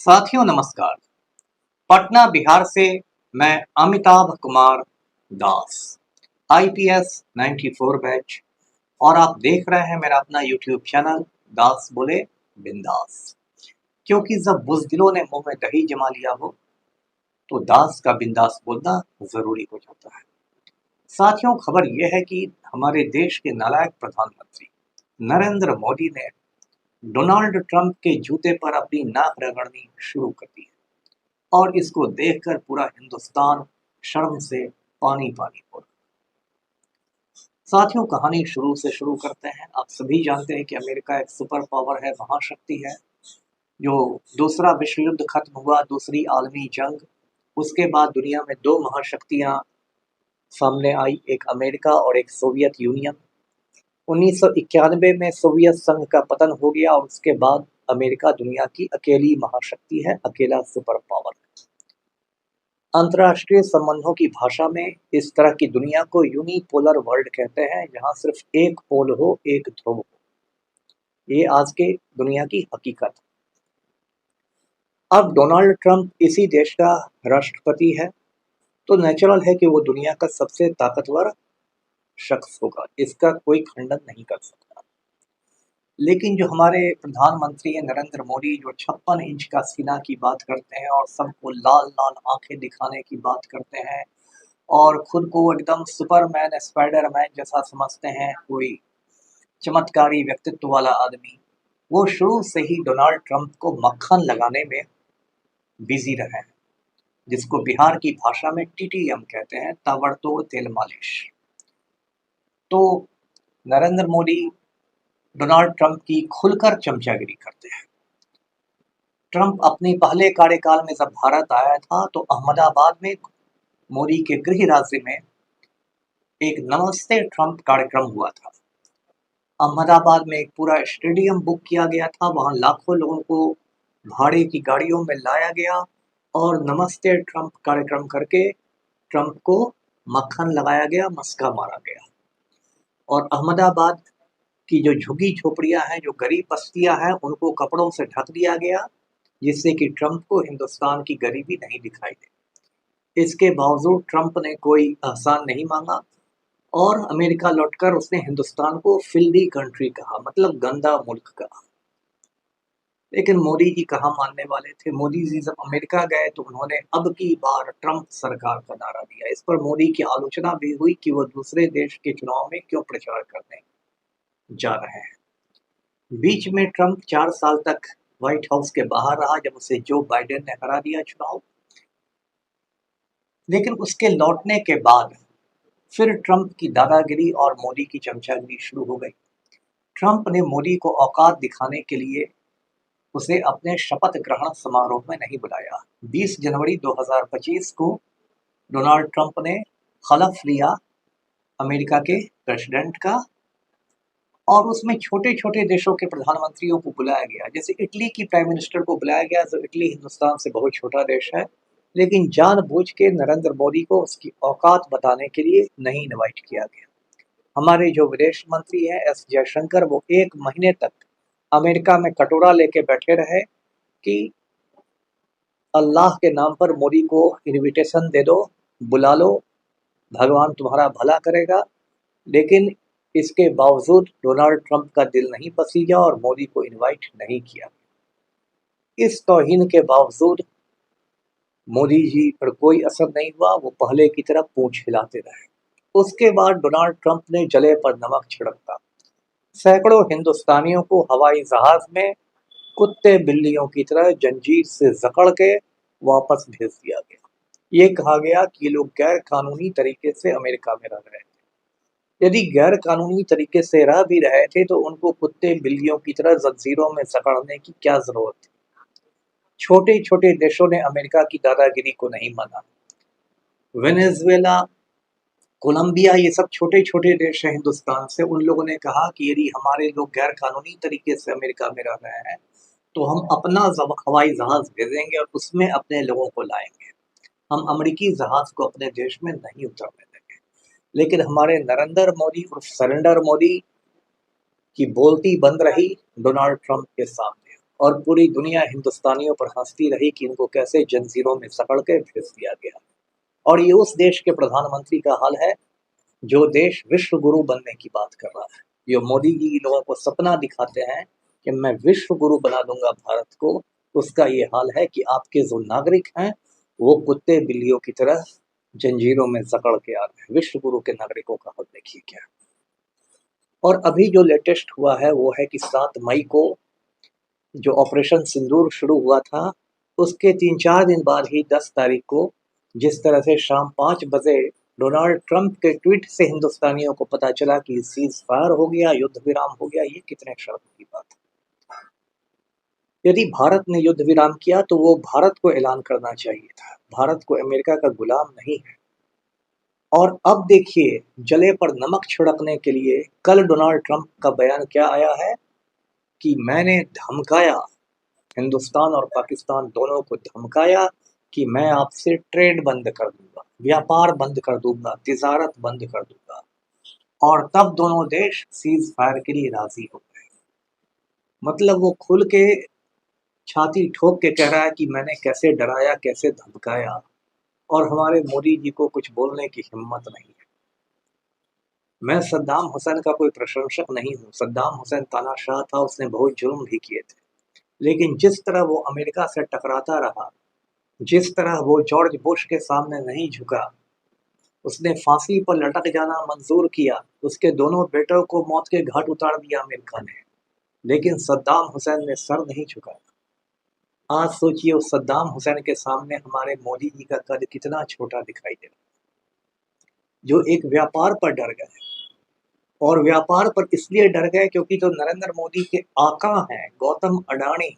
साथियों नमस्कार। पटना बिहार से मैं अमिताभ कुमार दास, आईपीएस 94 बैच, और आप देख रहे हैं मेरा अपना यूट्यूब चैनल दास बोले बिंदास। क्योंकि जब बुज़दिलों ने मुंह में दही जमा लिया हो तो दास का बिंदास बोलना जरूरी हो जाता है। साथियों, खबर यह है कि हमारे देश के नालायक प्रधानमंत्री नरेंद्र मोदी ने डोनाल्ड ट्रंप के जूते पर अपनी नाक रगड़नी शुरू कर दी है और इसको देखकर पूरा हिंदुस्तान शर्म से पानी पानी हो रहा है। साथियों, कहानी शुरू से शुरू करते हैं। आप सभी जानते हैं कि अमेरिका एक सुपर पावर है, महाशक्ति है। जो दूसरा विश्व युद्ध खत्म हुआ, दूसरी आलमी जंग, उसके बाद दुनिया में दो महाशक्तियां सामने आई, एक अमेरिका और एक सोवियत यूनियन। 1991 में सोवियत संघ का पतन हो गया और उसके बाद अमेरिका दुनिया की अकेली महाशक्ति है, अकेला सुपर पावर है। अंतर्राष्ट्रीय संबंधों की भाषा में इस तरह की दुनिया को यूनिपोलर वर्ल्ड कहते हैं, जहां सिर्फ एक पोल हो, एक ध्रुव हो। ये आज के दुनिया की हकीकत। अब डोनाल्ड ट्रंप इसी देश का राष्ट्रपति है, तो नेचुरल है कि वो दुनिया का सबसे ताकतवर शख्स होगा, इसका कोई खंडन नहीं कर सकता। लेकिन जो हमारे प्रधानमंत्री हैं नरेंद्र मोदी, जो 56 इंच का सीना की बात करते हैं और सबको लाल लाल आंखें दिखाने की बात करते हैं और खुद को एकदम सुपरमैन, स्पाइडरमैन जैसा समझते हैं, कोई चमत्कारी व्यक्तित्व वाला आदमी, वो शुरू से ही डोनाल्ड ट्रंप को मक्खन लगाने में बिजी रहे हैं, जिसको बिहार की भाषा में टीटीएम कहते हैं, ताबड़तोड़ तेल मालिश। तो नरेंद्र मोदी डोनाल्ड ट्रंप की खुलकर चमचागिरी करते हैं। ट्रंप अपने पहले कार्यकाल में जब भारत आया था तो अहमदाबाद में मोदी के गृह राज्य में एक नमस्ते ट्रंप कार्यक्रम हुआ था। अहमदाबाद में एक पूरा स्टेडियम बुक किया गया था, वहां लाखों लोगों को भाड़े की गाड़ियों में लाया गया और नमस्ते ट्रंप कार्यक्रम करके ट्रंप को मक्खन लगाया गया, मस्का मारा गया। और अहमदाबाद की जो झुग्गी झोपड़ियां हैं, जो गरीब बस्तियां हैं, उनको कपड़ों से ढक दिया गया, जिससे कि ट्रंप को हिंदुस्तान की गरीबी नहीं दिखाई दे। इसके बावजूद ट्रंप ने कोई एहसान नहीं मांगा और अमेरिका लौटकर उसने हिंदुस्तान को फिल्दी कंट्री कहा, मतलब गंदा मुल्क कहा। लेकिन मोदी जी कहाँ मानने वाले थे। मोदी जी जब अमेरिका गए तो उन्होंने अब की बार ट्रंप सरकार का नारा दिया। इस पर मोदी की आलोचना भी हुई कि वो दूसरे देश के चुनाव में क्यों प्रचार करने जा रहे हैं। बीच में ट्रंप 4 साल तक व्हाइट हाउस के बाहर रहा, जब उसे जो बाइडेन ने हरा दिया चुनाव। लेकिन उसके लौटने के बाद फिर ट्रंप की दादागिरी और मोदी की चमचागिरी शुरू हो गई। ट्रंप ने मोदी को औकात दिखाने के लिए उसे अपने शपथ ग्रहण समारोह में नहीं बुलाया। 20 जनवरी 2025 को डोनाल्ड ट्रंप ने हलफ लिया अमेरिका के प्रेसिडेंट का, और उसमें छोटे छोटे देशों के प्रधानमंत्रियों को बुलाया गया। जैसे इटली की प्राइम मिनिस्टर को बुलाया गया, तो इटली हिंदुस्तान से बहुत छोटा देश है, लेकिन जानबूझ के नरेंद्र मोदी को उसकी औकात बताने के लिए नहीं इनवाइट किया गया। हमारे जो विदेश मंत्री हैं एस जयशंकर, वो 1 महीने तक अमेरिका में कटोरा लेके बैठे रहे कि अल्लाह के नाम पर मोदी को इनविटेशन दे दो, बुला लो, भगवान तुम्हारा भला करेगा। लेकिन इसके बावजूद डोनाल्ड ट्रंप का दिल नहीं पसीजा और मोदी को इनवाइट नहीं किया। इस तौहीन के बावजूद मोदी जी पर कोई असर नहीं हुआ, वो पहले की तरह पूंछ हिलाते रहे। उसके बाद डोनाल्ड ट्रंप ने जले पर नमक छिड़कता सैकड़ों हिंदुस्तानियों को हवाई जहाज में कुत्ते बिल्लियों की तरह जंजीर से जकड़ के वापस भेज दिया गया। ये कहा गया कि ये लोग गैर कानूनी तरीके से अमेरिका में रह रहे थे। यदि गैर कानूनी तरीके से रह भी रहे थे तो उनको कुत्ते बिल्लियों की तरह जंजीरों में जकड़ने की क्या जरूरत थी। छोटे छोटे देशों ने अमेरिका की दादागिरी को नहीं माना। वेनेजुएला, कोलंबिया, ये सब छोटे छोटे देश हैं हिंदुस्तान से। उन लोगों ने कहा कि यदि हमारे लोग गैर कानूनी तरीके से अमेरिका में रह रहे हैं तो हम अपना हवाई जहाज भेजेंगे और उसमें अपने लोगों को लाएंगे। हम अमेरिकी जहाज को अपने देश में नहीं उतरने देंगे। लेकिन हमारे नरेंद्र मोदी और सरेंडर मोदी की बोलती बंद रही डोनाल्ड ट्रंप के सामने। और पूरी दुनिया हिंदुस्तानियों पर हंसती रही कि इनको कैसे जंजीरों में सकड़ के भेज दिया गया। और ये उस देश के प्रधानमंत्री का हाल है जो देश विश्व गुरु बनने की बात कर रहा है। जो मोदी जी लोगों को सपना दिखाते हैं कि मैं विश्व गुरु बना दूंगा भारत को, उसका ये हाल है कि आपके जो नागरिक हैं वो कुत्ते बिल्लियों की तरह जंजीरों में जकड़ के आ रहे हैं। विश्व गुरु के नागरिकों का हाल देखिए क्या। और अभी जो लेटेस्ट हुआ है वो है कि 7 मई को जो ऑपरेशन सिंदूर शुरू हुआ था, उसके 3-4 दिन बाद ही 10 तारीख को जिस तरह से शाम 5 बजे डोनाल्ड ट्रंप के ट्वीट से हिंदुस्तानियों को पता चला कि सीज फायर हो गया, युद्ध विराम हो गया, ये कितने शर्म की बात है। यदि भारत ने युद्ध विराम किया तो वो भारत को ऐलान करना चाहिए था, भारत को अमेरिका का गुलाम नहीं है। और अब देखिए, जले पर नमक छिड़कने के लिए कल डोनाल्ड ट्रंप का बयान क्या आया है कि मैंने धमकाया, हिंदुस्तान और पाकिस्तान दोनों को धमकाया कि मैं आपसे ट्रेड बंद कर दूंगा, व्यापार बंद कर दूंगा, तिजारत बंद कर दूंगा। और तब दोनों देश सीज फायर के लिए राजी हो गए। मतलब वो खुल के छाती ठोक के कह रहा है कि मैंने कैसे डराया, कैसे धमकाया, और हमारे मोदी जी को कुछ बोलने की हिम्मत नहीं है। मैं सद्दाम हुसैन का कोई प्रशंसक नहीं हूँ। सद्दाम हुसैन तानाशाह था, उसने बहुत जुल्म भी किए थे, लेकिन जिस तरह वो अमेरिका से टकराता रहा, जिस तरह वो जॉर्ज बुश के सामने नहीं झुका, उसने फांसी पर लटक जाना मंजूर किया, उसके दोनों बेटों को मौत के घाट उतार दिया अमेरिका ने, लेकिन सद्दाम हुसैन ने सर नहीं झुकाया। आज सोचिए उस सद्दाम हुसैन के सामने हमारे मोदी जी का कद कितना छोटा दिखाई दे रहा है, जो एक व्यापार पर डर गए। और व्यापार पर इसलिए डर गए क्योंकि जो नरेंद्र मोदी के आका हैं गौतम अडानी,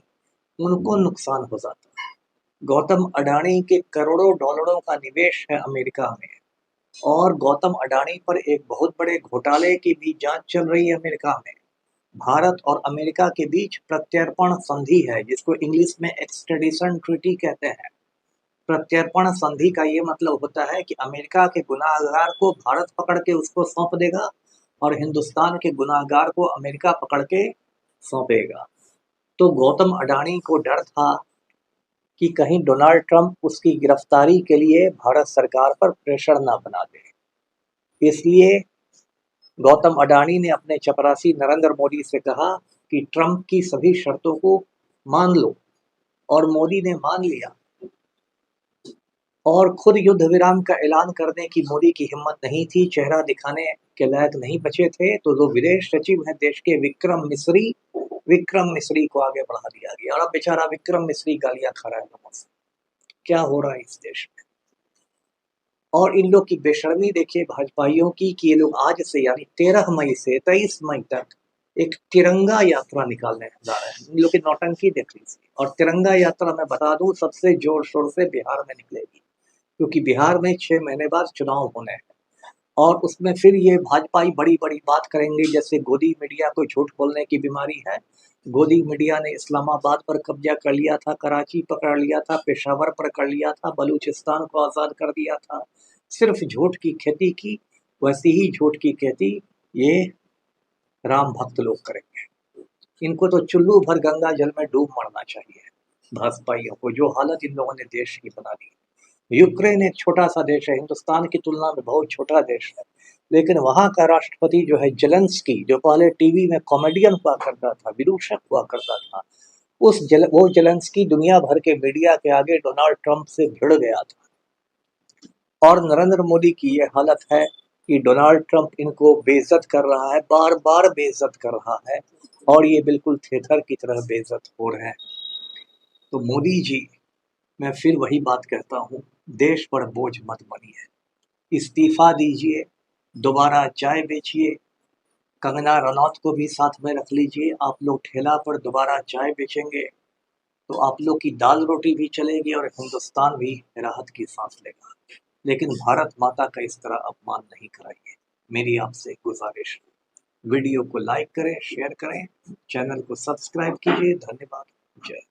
उनको नुकसान हो जाता है। गौतम अडानी के करोड़ों डॉलरों का निवेश है अमेरिका में, और गौतम अडानी पर एक बहुत बड़े घोटाले की भी जांच चल रही है अमेरिका में। भारत और अमेरिका के बीच प्रत्यर्पण संधि है, जिसको इंग्लिश में एक्सट्रेडिशन ट्रीटी कहते हैं। प्रत्यर्पण संधि का ये मतलब होता है कि अमेरिका के गुनाहगार को भारत पकड़ के उसको सौंप देगा और हिंदुस्तान के गुनाहगार को अमेरिका पकड़ के सौंपेगा। तो गौतम अडानी को डर था कि कहीं डोनाल्ड ट्रंप उसकी गिरफ्तारी के लिए भारत सरकार पर प्रेशर ना बना दे। इसलिए गौतम अडानी ने अपने चपरासी नरेंद्र मोदी से कहा कि ट्रंप की सभी शर्तों को मान लो, और मोदी ने मान लिया और खुद युद्ध विराम का ऐलान करने की मोदी की हिम्मत नहीं थी, चेहरा दिखाने के लायक नहीं बचे थे। तो जो विदेश सचिव हैं देश के विक्रम मिश्री को आगे बढ़ा दिया गया, और अब बेचारा विक्रम मिश्री गालियां खा रहा है लोगों से। क्या हो रहा है इस देश में। और इन लोग की बेशर्मी देखिए भाजपाइयों की कि ये लोग आज से यानी 13 मई से 23 मई तक एक तिरंगा यात्रा निकालने जा रहे हैं। इन लोग की नौटंकी देख लीजिए। और तिरंगा यात्रा मैं बता दूं सबसे जोर शोर से बिहार में निकलेगी, क्योंकि बिहार में 6 महीने बाद चुनाव होने हैं। और उसमें फिर ये भाजपाई बड़ी बड़ी बात करेंगे, जैसे गोदी मीडिया को झूठ बोलने की बीमारी है। गोदी मीडिया ने इस्लामाबाद पर कब्जा कर लिया था, कराची पकड़ लिया था, पेशावर पर कर लिया था, बलूचिस्तान को आज़ाद कर दिया था। सिर्फ झूठ की खेती की, वैसी ही झूठ की खेती ये राम भक्त लोग करेंगे। इनको तो चुल्लू भर गंगा जल में डूब मरना चाहिए भाजपाइयों को, जो हालत इन लोगों ने देश की बना दी। यूक्रेन एक छोटा सा देश है, हिंदुस्तान की तुलना में बहुत छोटा देश है, लेकिन वहाँ का राष्ट्रपति जो है जेलेंस्की, जो पहले टीवी में कॉमेडियन हुआ करता था, विदूषक हुआ करता था, वो जेलेंस्की दुनिया भर के मीडिया के आगे डोनाल्ड ट्रंप से भिड़ गया था। और नरेंद्र मोदी की ये हालत है कि डोनाल्ड ट्रंप इनको बेइज्जत कर रहा है, बार बार बेइज्जत कर रहा है, और ये बिल्कुल थेथर की तरह बेइज्जत हो रहे हैं। तो मोदी जी, मैं फिर वही बात कहता हूँ, देश पर बोझ मत बनिए, इस्तीफा दीजिए, दोबारा चाय बेचिए, कंगना रनौत को भी साथ में रख लीजिए। आप लोग ठेला पर दोबारा चाय बेचेंगे तो आप लोग की दाल रोटी भी चलेगी और हिंदुस्तान भी राहत की सांस लेगा। लेकिन भारत माता का इस तरह अपमान नहीं कराइए, मेरी आपसे गुजारिश है। वीडियो को लाइक करें, शेयर करें, चैनल को सब्सक्राइब कीजिए। धन्यवाद। जय